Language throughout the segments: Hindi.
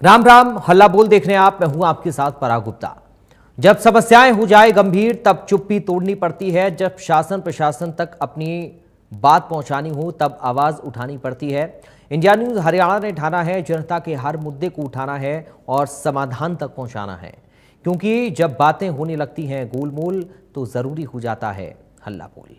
राम राम, हल्ला बोल देख रहे हैं आप। मैं हूं आपके साथ पराग गुप्ता। जब समस्याएं हो जाए गंभीर तब चुप्पी तोड़नी पड़ती है। जब शासन प्रशासन तक अपनी बात पहुंचानी हो तब आवाज उठानी पड़ती है। इंडिया न्यूज हरियाणा ने ठाना है जनता के हर मुद्दे को उठाना है और समाधान तक पहुंचाना है, क्योंकि जब बातें होने लगती हैं गोलमोल तो जरूरी हो जाता है हल्ला बोल।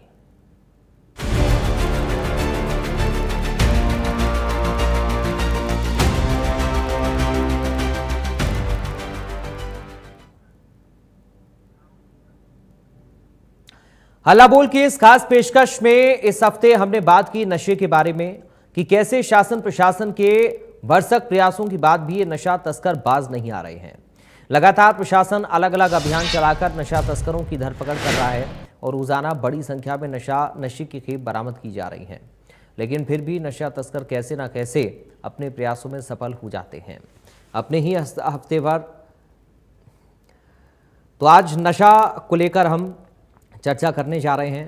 हल्ला बोल की इस खास पेशकश में इस हफ्ते हमने बात की नशे के बारे में कि कैसे शासन प्रशासन के भरसक प्रयासों के बाद भी ये नशा तस्कर बाज नहीं आ रहे हैं। लगातार प्रशासन अलग अलग अभियान चलाकर नशा तस्करों की धरपकड़ कर रहा है और रोजाना बड़ी संख्या में नशे की खेप बरामद की जा रही है, लेकिन फिर भी नशा तस्कर कैसे ना कैसे अपने प्रयासों में सफल हो जाते हैं। अपने ही हफ्ते भर तो आज नशा को लेकर हम चर्चा करने जा रहे हैं।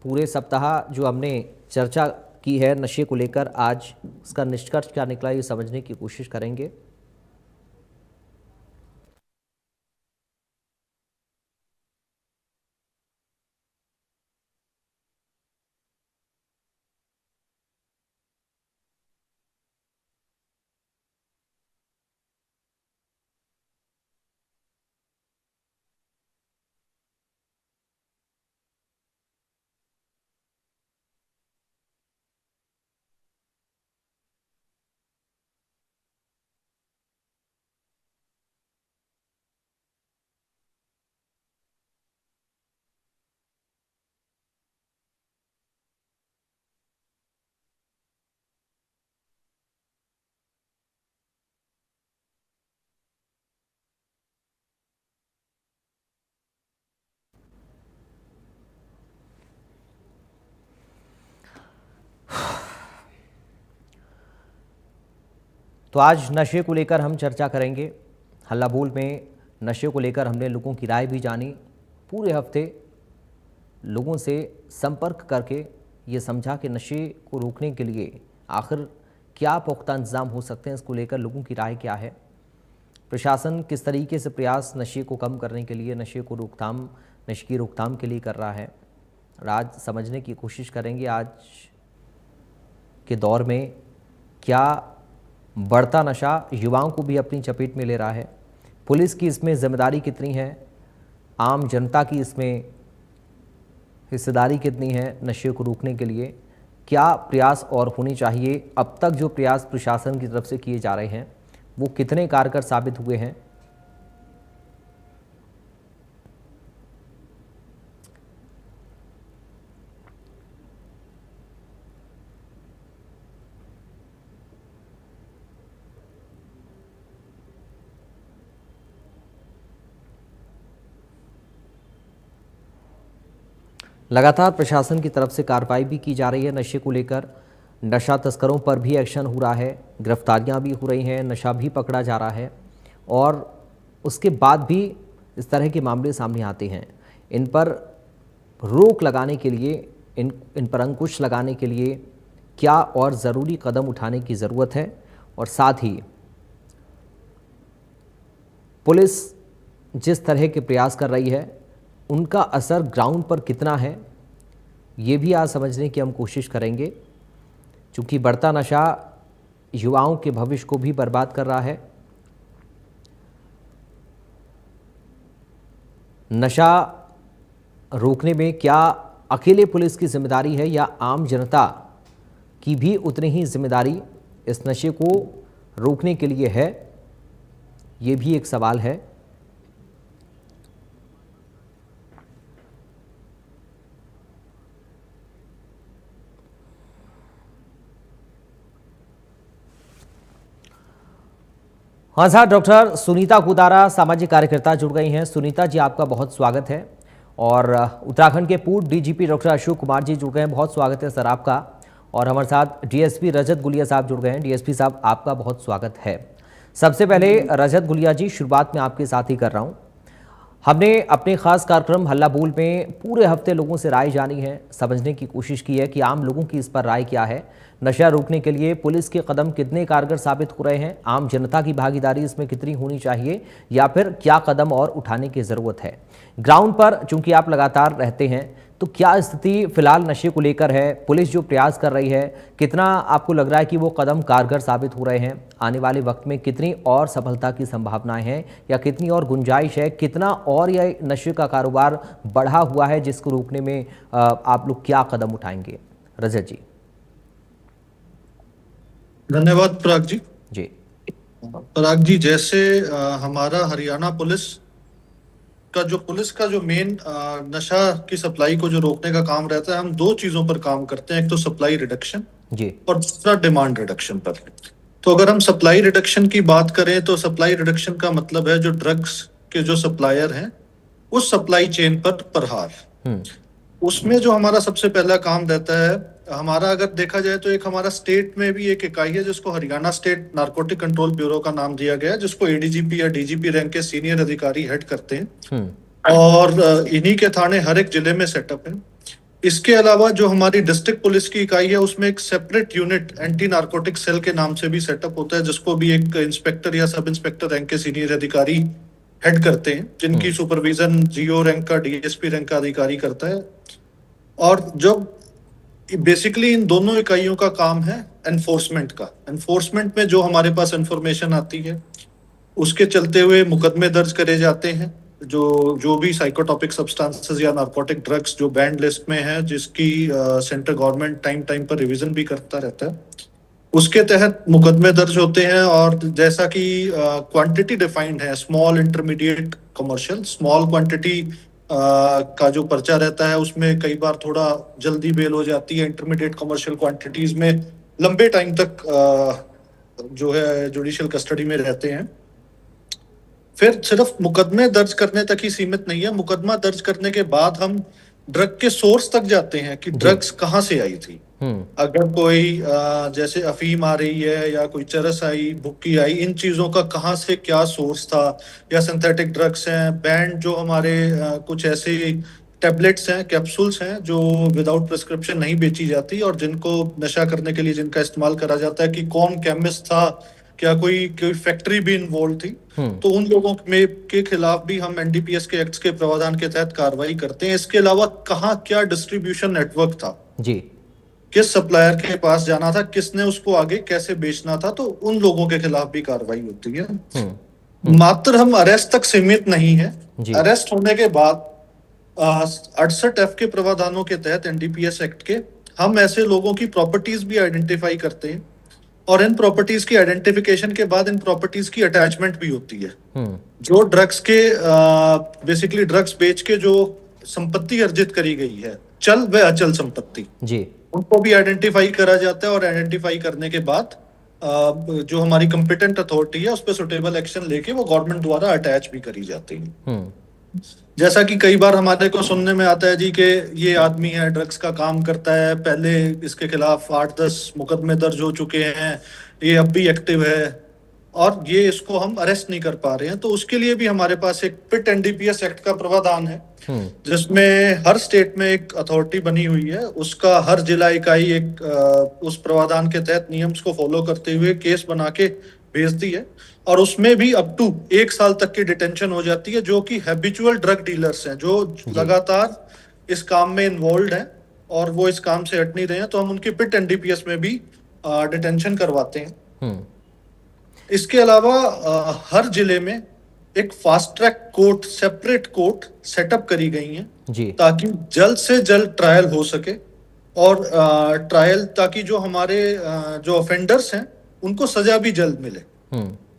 पूरे सप्ताह जो हमने चर्चा की है नशे को लेकर, आज उसका निष्कर्ष क्या निकला ये समझने की कोशिश करेंगे। तो आज नशे को लेकर हम चर्चा करेंगे। हल्ला बोल में नशे को लेकर हमने लोगों की राय भी जानी। पूरे हफ्ते लोगों से संपर्क करके ये समझा कि नशे को रोकने के लिए आखिर क्या पुख्ता इंतजाम हो सकते हैं, इसको लेकर लोगों की राय क्या है, प्रशासन किस तरीके से प्रयास नशे को कम करने के लिए, नशे की रोकथाम के लिए कर रहा है। आज समझने की कोशिश करेंगे आज के दौर में क्या बढ़ता नशा युवाओं को भी अपनी चपेट में ले रहा है, पुलिस की इसमें जिम्मेदारी कितनी है, आम जनता की इसमें हिस्सेदारी कितनी है। नशे को रोकने के लिए क्या प्रयास और होने चाहिए, अब तक जो प्रयास प्रशासन की तरफ से किए जा रहे हैं वो कितने कारगर साबित हुए हैं। लगातार प्रशासन की तरफ से कार्रवाई भी की जा रही है नशे को लेकर। नशा तस्करों पर भी एक्शन हो रहा है, गिरफ्तारियां भी हो रही हैं, नशा भी पकड़ा जा रहा है और उसके बाद भी इस तरह के मामले सामने आते हैं। इन पर रोक लगाने के लिए, इन पर अंकुश लगाने के लिए क्या और ज़रूरी कदम उठाने की ज़रूरत है और साथ ही पुलिस जिस तरह के प्रयास कर रही है उनका असर ग्राउंड पर कितना है, ये भी आज समझने की हम कोशिश करेंगे। चूँकि बढ़ता नशा युवाओं के भविष्य को भी बर्बाद कर रहा है। नशा रोकने में क्या अकेले पुलिस की जिम्मेदारी है या आम जनता की भी उतनी ही जिम्मेदारी इस नशे को रोकने के लिए है, ये भी एक सवाल है। हाँ साहब, डॉक्टर सुनीता कुदारा सामाजिक कार्यकर्ता जुड़ गई हैं। सुनीता जी, आपका बहुत स्वागत है। और उत्तराखंड के पूर्व डीजीपी डॉक्टर अशोक कुमार जी जुड़ गए हैं, बहुत स्वागत है सर आपका। और हमारे साथ डीएसपी रजत गुलिया साहब जुड़ गए हैं। डीएसपी साहब, आपका बहुत स्वागत है। सबसे पहले रजत गुलिया जी, शुरुआत में आपके साथ ही कर रहा हूँ। हमने अपने खास कार्यक्रम हल्ला बोल में पूरे हफ्ते लोगों से राय जानी है, समझने की कोशिश की है कि आम लोगों की इस पर राय क्या है, नशा रोकने के लिए पुलिस के कदम कितने कारगर साबित हो रहे हैं, आम जनता की भागीदारी इसमें कितनी होनी चाहिए या फिर क्या कदम और उठाने की ज़रूरत है। ग्राउंड पर चूंकि आप लगातार रहते हैं, तो क्या स्थिति फिलहाल नशे को लेकर है, पुलिस जो प्रयास कर रही है, कितना आपको लग रहा है कि वो कदम कारगर साबित हो रहे हैं, आने वाले वक्त में कितनी और सफलता की संभावनाएं हैं या कितनी और गुंजाइश है, कितना और यह नशे का कारोबार बढ़ा हुआ है जिसको रोकने में आप लोग क्या कदम उठाएंगे? रजत जी। धन्यवाद पराग जी। जी। पराग जी, जैसे हमारा हरियाणा पुलिस का जो मेन नशा की सप्लाई को जो रोकने का काम रहता है, हम दो चीजों पर काम करते हैं। एक तो सप्लाई रिडक्शन जी। और दूसरा डिमांड रिडक्शन पर। तो अगर हम सप्लाई रिडक्शन की बात करें तो सप्लाई रिडक्शन का मतलब है जो ड्रग्स के जो सप्लायर हैं उस सप्लाई चेन पर प्रहार। उसमें जो हमारा सबसे पहला काम रहता है, हमारा अगर देखा जाए तो एक हमारा स्टेट में भी एक इकाई है जिसको Haryana state narcotic control bureau का नाम दिया गया है, जिसको एडीजीपी या डीजीपी रैंक के सीनियर अधिकारी हेड करते हैं और इन्हीं के थाने हर एक जिले में सेटअप है। इसके अलावा जो हमारी डिस्ट्रिक्ट पुलिस की इकाई है उसमें एक separate unit anti narcotic cell के नाम से भी सेटअप होता है, जिसको भी एक इंस्पेक्टर या सब इंस्पेक्टर रैंक के सीनियर अधिकारी हेड करते हैं, जिनकी सुपरविजन जीओ रैंक का डीएसपी रैंक का अधिकारी करता है। और जब बेसिकली इन दोनों इकाइयों का काम है एनफोर्समेंट का। एनफोर्समेंट में जो हमारे पास इंफॉर्मेशन आती है उसके चलते हुए मुकदमे दर्ज करे जाते हैं। जो भी साइकोटॉपिक सब्सटेंसेस या नार्कोटिक ड्रग्स जो बैंड लिस्ट में है, जिसकी सेंट्रल गवर्नमेंट टाइम टाइम पर रिवीजन भी करता रहता है, उसके तहत मुकदमे दर्ज होते हैं। और जैसा कि क्वांटिटी डिफाइंड है, small intermediate commercial. Small quantity का जो पर्चा रहता है उसमें कई बार थोड़ा जल्दी बेल हो जाती है। इंटरमीडिएट कमर्शियल क्वांटिटीज में लंबे टाइम तक जो है जुडिशियल कस्टडी में रहते हैं। फिर सिर्फ मुकदमे दर्ज करने तक ही सीमित नहीं है, मुकदमा दर्ज करने के बाद हम ड्रग के सोर्स तक जाते हैं कि ड्रग्स कहाँ से आई थी। अगर कोई जैसे अफीम आ रही है या कोई चरस आई, भुक्की आई, इन चीजों का कहाँ से क्या सोर्स था, या सिंथेटिक ड्रग्स हैं, बैंड जो हमारे कुछ ऐसे टेबलेट्स हैं, कैप्सूल्स हैं जो विदाउट प्रिस्क्रिप्शन नहीं बेची जाती और जिनको नशा करने के लिए जिनका इस्तेमाल करा जाता है, कि कौन केमिस्ट था, क्या कोई फैक्ट्री भी इन्वॉल्व थी, तो उन लोगों में के खिलाफ भी हम एनडीपीएस के एक्ट्स के प्रावधान के तहत कार्रवाई करते हैं। इसके अलावा कहाँ क्या डिस्ट्रीब्यूशन नेटवर्क था जी, किस सप्लायर के पास जाना था, किसने उसको आगे कैसे बेचना था, तो उन लोगों के खिलाफ भी कार्रवाई होती है। मात्र हम अरेस्ट तक सीमित नहीं है। अरेस्ट होने के बाद 68F के प्रावधानों के तहत एनडीपीएस एक्ट के हम ऐसे लोगों की प्रॉपर्टीज भी आइडेंटिफाई करते हैं और इन प्रॉपर्टीज की आइडेंटिफिकेशन के बाद इन प्रॉपर्टीज की अटैचमेंट भी होती है। जो ड्रग्स के बेसिकली ड्रग्स बेच के जो संपत्ति अर्जित करी गई है, चल व अचल संपत्ति जी, उनको भी आइडेंटिफाई करा जाता है और आइडेंटिफाई करने के बाद जो हमारी कंपिटेंट अथॉरिटी है उस पर सुटेबल एक्शन लेके वो गवर्नमेंट द्वारा अटैच भी करी जाती है। जैसा कि कई बार हमारे को सुनने में आता है जी कि ये आदमी है, ड्रग्स का काम करता है, पहले इसके खिलाफ 8-10 मुकदमे दर्ज हो चुके हैं, ये अब भी एक्टिव है और ये इसको हम अरेस्ट नहीं कर पा रहे हैं, तो उसके लिए भी हमारे पास एक पिट एनडीपीएस एक्ट का प्रावधान है, जिसमें हर स्टेट में एक अथॉरिटी बनी हुई है, उसका हर जिला इकाई एक उस प्रावधान के तहत नियम्स को फॉलो करते हुए केस बना के भेजती है और उसमें भी अप टू 1 साल तक की डिटेंशन हो जाती है, जो कि हैबिचुअल ड्रग डीलर्स हैं, जो लगातार इस काम में इन्वॉल्व हैं और वो इस काम से हट नहीं रहे हैं, तो हम उनकी पिट एनडीपीएस में भी डिटेंशन करवाते हैं। इसके अलावा हर जिले में एक fast track court, separate court setup करी गई हैं ताकि जल्द से जल्द ट्रायल हो सके और ट्रायल ताकि जो हमारे जो ऑफेंडर्स हैं उनको सजा भी जल्द मिले।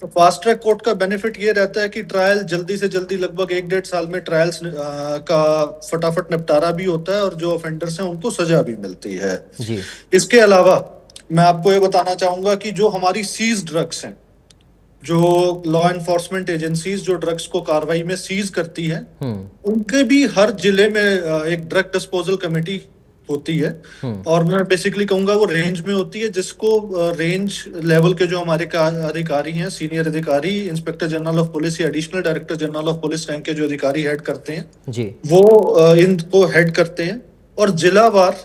तो फास्ट ट्रैक कोर्ट का बेनिफिट ये रहता है कि ट्रायल जल्दी से जल्दी, लगभग 1-1.5 साल में ट्रायल्स का फटाफट निपटारा भी होता है और जो ऑफेंडर्स हैं उनको सजा भी मिलती है जी। इसके अलावा मैं आपको ये बताना चाहूंगा कि जो हमारी सीज ड्रग्स हैं, जो लॉ एनफोर्समेंट एजेंसीज जो ड्रग्स को कार्रवाई में सीज करती है, उनके भी हर जिले में एक ड्रग डिस्पोजल कमेटी होती है। और मैं बेसिकली कहूंगा वो रेंज में होती है, जिसको रेंज लेवल के जो हमारे अधिकारी हैं, सीनियर अधिकारी, इंस्पेक्टर जनरल ऑफ पुलिस या additional director general of police rank के जो अधिकारी हेड करते हैं, जी वो इनको हेड करते हैं। और जिलावार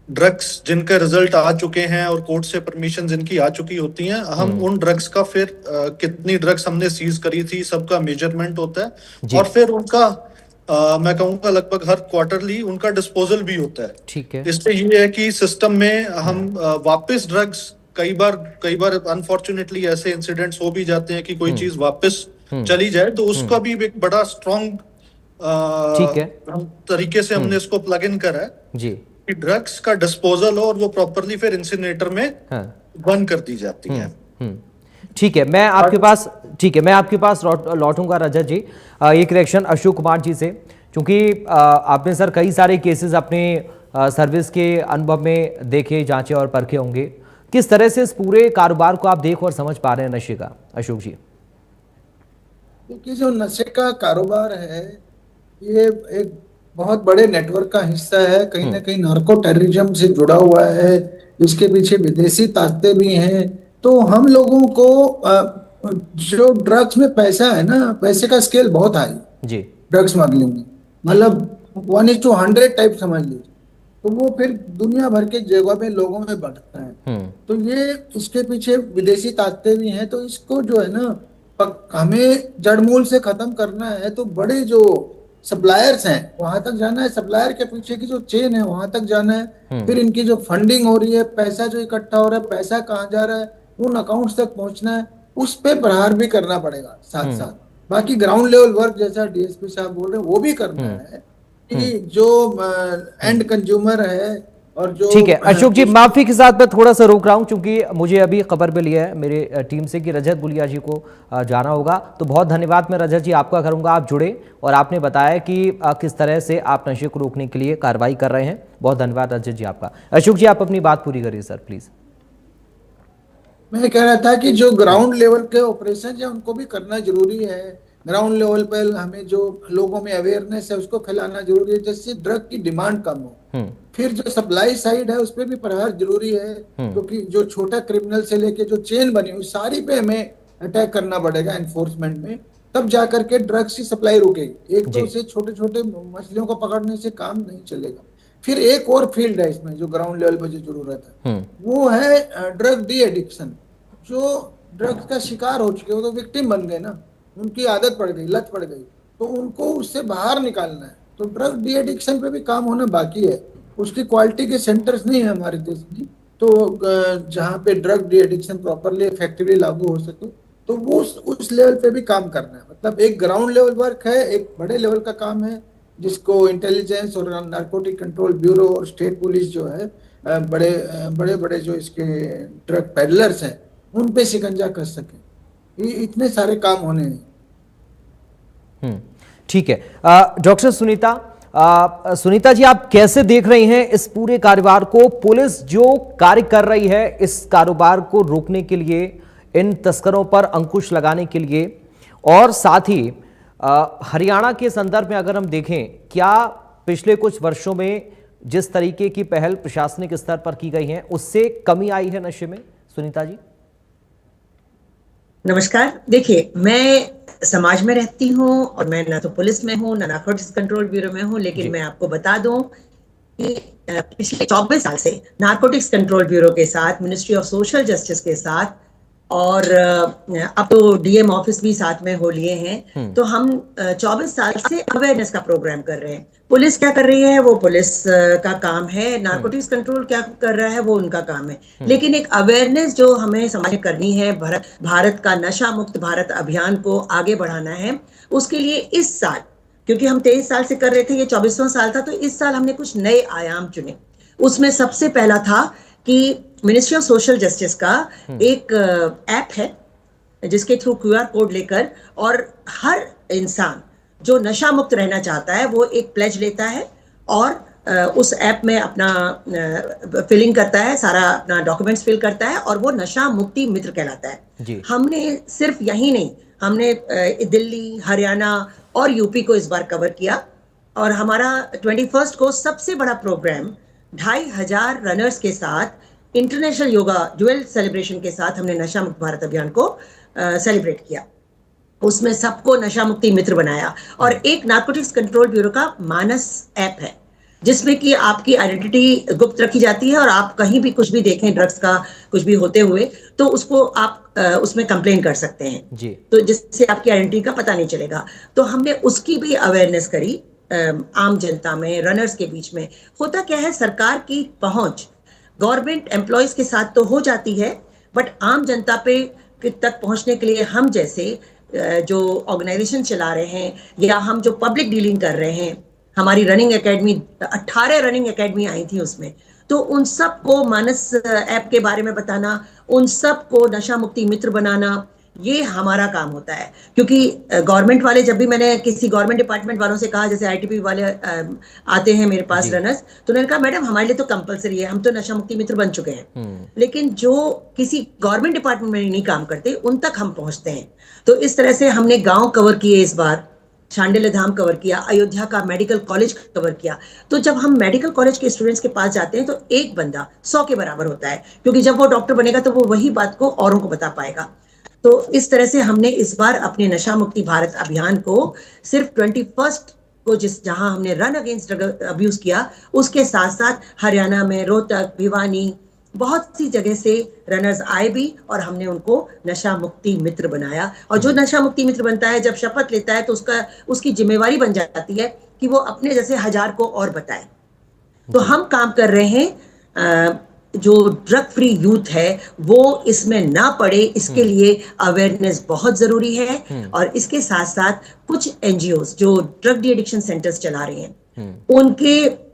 ड्रग्स जिनका रिजल्ट आ चुके हैं और कोर्ट से परमिशन जिनकी आ चुकी होती हैं, हम उन ड्रग्स का फिर कितनी ड्रग्स हमने सीज करी थी सबका मेजरमेंट होता है। जी और फिर उनका मैं कहूंगा लगभग हर क्वार्टरली उनका डिस्पोजल भी होता है। ठीक है। इससे ये है कि सिस्टम में हम वापस ड्रग्स, कई बार अनफॉर्चुनेटली ऐसे इंसिडेंट्स हो भी जाते हैं कि कोई चीज वापस चली जाए, तो उसका भी एक बड़ा स्ट्रॉन्ग ठीक है तरीके से हमने इसको प्लग इन करा है जी। कि ड्रग्स का डिस्पोजल हो और वो प्रॉपरली फिर इंसिनरेटर में हाँ बर्न कर दी जाती है। ठीक है, मैं आपके पास लौटूंगा रजत जी। एक रिएक्शन अशोक कुमार जी से, क्योंकि आपने सर कई सारे केसेस अपने सर्विस के अनुभव में देखे, जांचे और परखे होंगे। किस तरह से इस पूरे कारोबार को आप देख और समझ पा रहे हैं नशे का, अशोक जी? क्योंकि जो नशे का कारोबार है ये एक बहुत बड़े नेटवर्क का हिस्सा है, कहीं ना कहीं नार्को टेररिज्म से जुड़ा हुआ है, इसके पीछे विदेशी ताकतें भी हैं। तो हम लोगों को जो ड्रग्स में पैसा है ना, पैसे का स्केल बहुत हाई जी। ड्रग्स स्मगलिंग में, मतलब 1:100 टाइप समझ लीजिए। तो वो फिर दुनिया भर के जगह में लोगों में बढ़ता है। तो ये इसके पीछे विदेशी ताकतें भी हैं। तो इसको जो है ना हमें जड़मूल से खत्म करना है, तो बड़े जो सप्लायर्स हैं वहां तक जाना है, सप्लायर के पीछे की जो चेन है वहां तक जाना है, फिर इनकी जो फंडिंग हो रही है, पैसा जो इकट्ठा हो रहा है, पैसा कहाँ जा रहा है, उन अकाउंट्स तक पहुंचना है, उस पे प्रहार भी करना पड़ेगा साथ साथ। बाकी ग्राउंड लेवल वर्क जैसा डीएसपी साहब बोल रहे हैं वो भी करना है कि जो एंड कंज्यूमर है और जो। ठीक है अशोक जी, माफी के साथ मैं थोड़ा सा रोक रहा हूं, क्योंकि मुझे अभी खबर मिली है मेरे टीम से कि रजत गुलिया जी को जाना होगा। तो बहुत धन्यवाद मैं रजत जी आपका करूंगा, आप जुड़े और आपने बताया कि किस तरह से आप नशे को रोकने के लिए कार्रवाई कर रहे हैं। बहुत धन्यवाद रजत जी आपका। अशोक जी आप अपनी बात पूरी करिए सर प्लीज। मैं कह रहा था कि जो ग्राउंड लेवल के ऑपरेशन है उनको भी करना जरूरी है। ग्राउंड लेवल पर हमें जो लोगों में अवेयरनेस है उसको फैलाना जरूरी है, जिससे ड्रग की डिमांड कम हो। फिर जो सप्लाई साइड है उस पर भी प्रहार जरूरी है, क्योंकि जो छोटा क्रिमिनल से लेके जो चेन बनी हुई सारी पे हमें अटैक करना पड़ेगा एनफोर्समेंट में, तब जाकर के ड्रग्स की सप्लाई रुकेगी। एक दो से छोटे छोटे मछलियों को पकड़ने से काम नहीं चलेगा। फिर एक और फील्ड है इसमें जो ग्राउंड लेवल पर जो जरूरत है वो है ड्रग डी एडिक्शन। जो ड्रग्स का शिकार हो चुके, वो तो विक्टिम बन गए ना, उनकी आदत पड़ गई, लत पड़ गई, तो उनको उससे बाहर निकालना है। तो ड्रग डी एडिक्शन पे भी काम होना बाकी है। उसकी क्वालिटी के सेंटर्स नहीं है हमारे देश में, तो जहाँ पे drug de addiction properly effectively लागू हो सके, तो वो उस लेवल पे भी काम करना है। मतलब एक ग्राउंड लेवल वर्क है, एक बड़े लेवल का काम है जिसको इंटेलिजेंस और नारकोटिक कंट्रोल ब्यूरो और स्टेट पुलिस जो है बड़े बड़े जो इसके ड्रग पेडलर्स हैं उन पे शिकंजा कर सके। इतने सारे काम होने हैं। ठीक है डॉक्टर सुनीता जी, आप कैसे देख रही हैं इस पूरे कारोबार को? पुलिस जो कार्य कर रही है इस कारोबार को रोकने के लिए, इन तस्करों पर अंकुश लगाने के लिए, और साथ ही हरियाणा के संदर्भ में अगर हम देखें, क्या पिछले कुछ वर्षों में जिस तरीके की पहल प्रशासनिक स्तर पर की गई है उससे कमी आई है नशे में? सुनीता जी नमस्कार। देखिए, मैं समाज में रहती हूँ और मैं ना तो पुलिस में हूँ ना नारकोटिक्स कंट्रोल ब्यूरो में हूँ, लेकिन मैं आपको बता दूं कि पिछले 24 साल से नारकोटिक्स कंट्रोल ब्यूरो के साथ, मिनिस्ट्री ऑफ सोशल जस्टिस के साथ, और अब तो डीएम ऑफिस भी साथ में हो लिए हैं, तो हम 24 साल से अवेयरनेस का प्रोग्राम कर रहे हैं। पुलिस क्या कर रही है वो पुलिस का काम है, नारकोटिक्स कंट्रोल क्या कर रहा है वो उनका काम है, लेकिन एक अवेयरनेस जो हमें समाज में करनी है, भारत का नशा मुक्त भारत अभियान को आगे बढ़ाना है, उसके लिए इस साल, क्योंकि हम 23 साल से कर रहे थे, ये 24वां साल था, तो इस साल हमने कुछ नए आयाम चुने। उसमें सबसे पहला था कि मिनिस्ट्री ऑफ सोशल जस्टिस का एक ऐप है जिसके थ्रू QR कोड लेकर, और हर इंसान जो नशा मुक्त रहना चाहता है वो एक प्लेज लेता है और उस ऐप में अपना फिलिंग करता है, सारा अपना डॉक्यूमेंट्स फिल करता है और वो नशा मुक्ति मित्र कहलाता है। हमने सिर्फ यही नहीं, हमने दिल्ली, हरियाणा और यूपी को इस बार कवर किया, और हमारा 21 को सबसे बड़ा प्रोग्राम 2,500 रनर्स के साथ इंटरनेशनल योगा ज्वेल सेलिब्रेशन के साथ हमने नशा मुक्त भारत अभियान को सेलिब्रेट किया। उसमें सबको नशा मुक्ति मित्र बनाया और एक नारकोटिक्स कंट्रोल ब्यूरो का मानस ऐप है जिसमें कि आपकी आइडेंटिटी गुप्त रखी जाती है और आप कहीं भी कुछ भी देखें ड्रग्स का कुछ भी होते हुए तो उसको आप उसमें कंप्लेन कर सकते हैं जी। तो जिससे आपकी आइडेंटिटी का पता नहीं चलेगा। तो हमने उसकी भी अवेयरनेस करी आम जनता में, रनर्स के बीच में। होता क्या है, सरकार की पहुंच गवर्नमेंट एम्प्लॉयज के साथ तो हो जाती है बट आम जनता पे तक पहुंचने के लिए हम जैसे जो ऑर्गेनाइजेशन चला रहे हैं या हम जो पब्लिक डीलिंग कर रहे हैं, हमारी रनिंग एकेडमी 18 रनिंग एकेडमी आई थी उसमें, तो उन सब को मानस ऐप के बारे में बताना, उन सब को नशा मुक्ति मित्र बनाना, ये हमारा काम होता है। क्योंकि गवर्नमेंट वाले, जब भी मैंने किसी गवर्नमेंट डिपार्टमेंट वालों से कहा, जैसे आईटीबी वाले आते हैं मेरे पास रनर्स, तो उन्होंने कहा मैडम हमारे लिए तो कंपलसरी है, हम तो नशा मुक्ति मित्र बन चुके हैं। लेकिन जो किसी गवर्नमेंट डिपार्टमेंट में नहीं काम करते उन तक हम पहुंचते हैं। तो इस तरह से हमने गांव कवर किए, इस बार शांडिल्य धाम कवर किया, अयोध्या का मेडिकल कॉलेज कवर किया। तो जब हम मेडिकल कॉलेज के स्टूडेंट्स के पास जाते हैं तो एक बंदा 100 के बराबर होता है, क्योंकि जब वो डॉक्टर बनेगा तो वो वही बात को औरों को बता पाएगा। तो इस तरह से हमने इस बार अपने नशा मुक्ति भारत अभियान को सिर्फ 21 को जहां हमने रन अगेंस्ट ड्रग अब्यूज किया, उसके साथ साथ हरियाणा में रोहतक, भिवानी, बहुत सी जगह से रनर्स आए भी और हमने उनको नशा मुक्ति मित्र बनाया। और जो नशा मुक्ति मित्र बनता है, जब शपथ लेता है तो उसकी जिम्मेवारी बन जाती है कि वो अपने जैसे 1000 को और बताए। तो हम काम कर रहे हैं जो ड्रग फ्री यूथ है वो इसमें ना पड़े, इसके लिए अवेयरनेस बहुत जरूरी है। और इसके साथ साथ कुछ एनजीओज जो ड्रग डी एडिक्शन सेंटर्स चला रहे हैं, उनके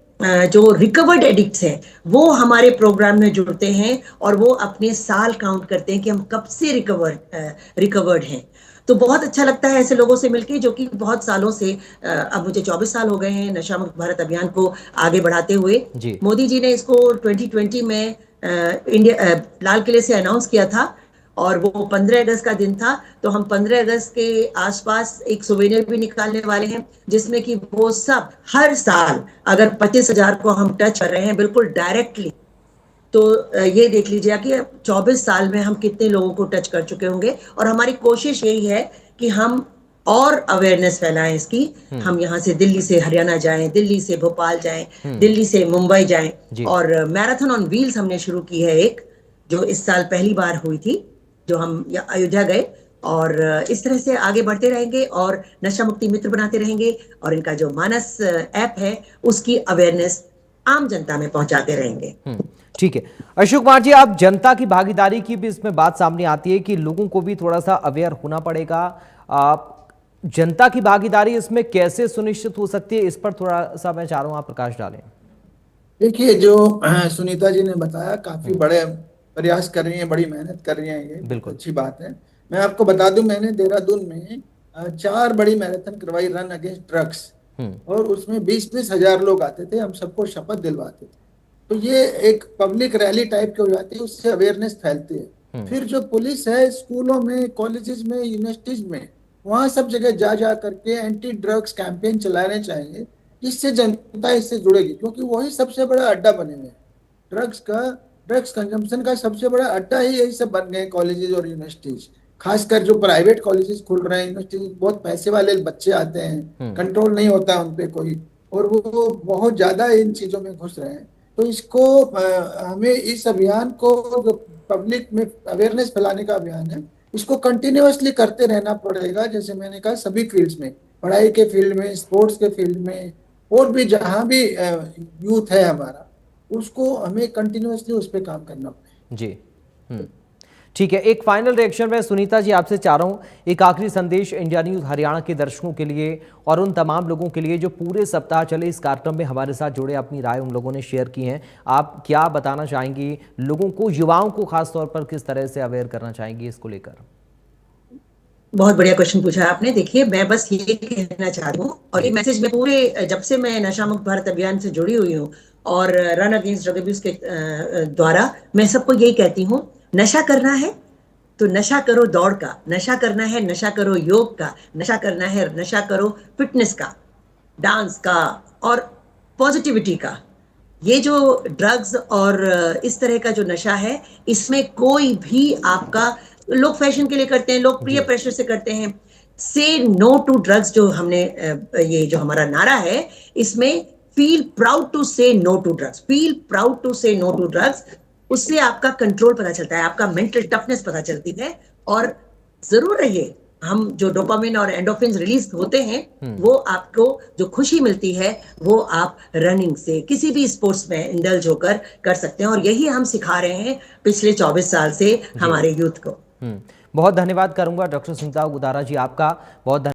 जो रिकवर्ड एडिक्ट्स हैं वो हमारे प्रोग्राम में जुड़ते हैं और वो अपने साल काउंट करते हैं कि हम कब से रिकवर्ड हैं। तो बहुत अच्छा लगता है ऐसे लोगों से मिलके जो कि बहुत सालों से, अब मुझे 24 साल हो गए हैं नशा मुक्त भारत अभियान को आगे बढ़ाते हुए। मोदी जी ने इसको 2020 में इंडिया लाल किले से अनाउंस किया था और वो 15 अगस्त का दिन था। तो हम 15 अगस्त के आसपास एक सुवेनियर भी निकालने वाले हैं जिसमें कि वो सब हर साल अगर 25,000 को हम टच कर रहे हैं बिल्कुल डायरेक्टली, तो ये देख लीजिए कि 24 साल में हम कितने लोगों को टच कर चुके होंगे। और हमारी कोशिश यही है कि हम और अवेयरनेस फैलाएं इसकी। हम यहाँ से दिल्ली से हरियाणा जाएं, दिल्ली से भोपाल जाएं, दिल्ली से मुंबई जाएं। और मैराथन ऑन व्हील्स हमने शुरू की है एक, जो इस साल पहली बार हुई थी, जो हम अयोध्या गए। और इस तरह से आगे बढ़ते रहेंगे और नशा मुक्ति मित्र बनाते रहेंगे और इनका जो मानस ऐप है उसकी अवेयरनेस आम जनता में पहुंचाते रहेंगे। ठीक है अशोक कुमार जी, आप जनता की भागीदारी की भी इसमें बात सामने आती है कि लोगों को भी थोड़ा सा अवेयर होना पड़ेगा। जनता की भागीदारी इसमें कैसे सुनिश्चित हो सकती है, इस पर थोड़ा सा मैं चाह रहा हूं आप प्रकाश डालें। देखिए, जो सुनीता जी ने बताया, काफी बड़े प्रयास कर रही हैं, बड़ी मेहनत कर रही हैं, ये बिल्कुल अच्छी बात है। मैं आपको बता दूं, मैंने देहरादून में 4 बड़ी मैराथन करवाई रन अगेंस्ट ड्रग्स, और उसमें 20-20 हजार लोग आते थे, हम सबको शपथ दिलवाते थे। तो ये एक पब्लिक रैली टाइप की हो जाती है, उससे अवेयरनेस फैलती है। फिर जो पुलिस है, स्कूलों में, कॉलेजेस में, यूनिवर्सिटीज में, वहां सब जगह जा जा करके एंटी ड्रग्स कैंपेन चलाने चाहिए, इससे जनता इससे जुड़ेगी, क्योंकि वही सबसे बड़ा अड्डा बने हुए हैं। ड्रग्स कंजम्पशन का सबसे बड़ा अड्डा ही यही सब बन गए कॉलेजेस और यूनिवर्सिटीज। खासकर जो प्राइवेट कॉलेजेस खुल रहे हैं, यूनिवर्सिटीज, बहुत पैसे वाले बच्चे आते हैं, कंट्रोल नहीं होता उन पे कोई, और वो बहुत ज्यादा इन चीजों में घुस रहे हैं। तो इसको हमें इस अभियान को, जो पब्लिक में अवेयरनेस फैलाने का अभियान है, इसको कंटिन्यूअसली करते रहना पड़ेगा। जैसे मैंने कहा, सभी फील्ड्स में, पढ़ाई के फील्ड में, स्पोर्ट्स के फील्ड में, और भी जहां भी यूथ है हमारा, उसको हमें कंटिन्यूअसली उस पर काम करना पड़ेगा। जी ठीक है। एक फाइनल रिएक्शन में सुनीता जी आपसे चाह रहा हूँ, एक आखिरी संदेश इंडिया न्यूज़ हरियाणा के दर्शकों के लिए और उन तमाम लोगों के लिए जो पूरे सप्ताह चले इस कार्यक्रम में हमारे साथ जुड़े, अपनी राय उन लोगों ने शेयर की है। आप क्या बताना चाहेंगी लोगों को, युवाओं को खास तौर पर किस तरह से अवेयर करना चाहेंगी इसको लेकर? बहुत बढ़िया क्वेश्चन पूछा आपने। देखिए, मैं बस ये कहना चाहती हूँ, और ये मैसेज में पूरे, जब से मैं नशा मुक्त भारत अभियान से जुड़ी हुई हूँ और रन अगेंस्ट ड्रग अब्यूज के द्वारा, मैं सबको यही कहती हूँ, नशा करना है तो नशा करो दौड़ का, नशा करना है नशा करो योग का, नशा करना है नशा करो फिटनेस का। डांस का और पॉजिटिविटी का। ये जो ड्रग्स और इस तरह का जो नशा है, इसमें कोई भी आपका, लोग फैशन के लिए करते हैं, लोग प्रिय प्रेशर से करते हैं। से नो टू ड्रग्स जो हमने ये जो हमारा नारा है, इसमें feel proud to say no to drugs, feel proud to say no to drugs. उससे आपका कंट्रोल पता चलता है, आपका मेंटल टफनेस पता चलती है। और जरूर रहिए, हम जो डोपामिन और एंडोफिन्स रिलीज होते हैं, वो आपको जो खुशी मिलती है वो आप रनिंग से, किसी भी स्पोर्ट्स में इंडल्ज होकर कर सकते हैं। और यही हम सिखा रहे हैं पिछले 24 साल से हमारे यूथ को। बहुत धन्यवाद करूंगा डॉक्टर सुनीता गुदारा जी, आपका बहुत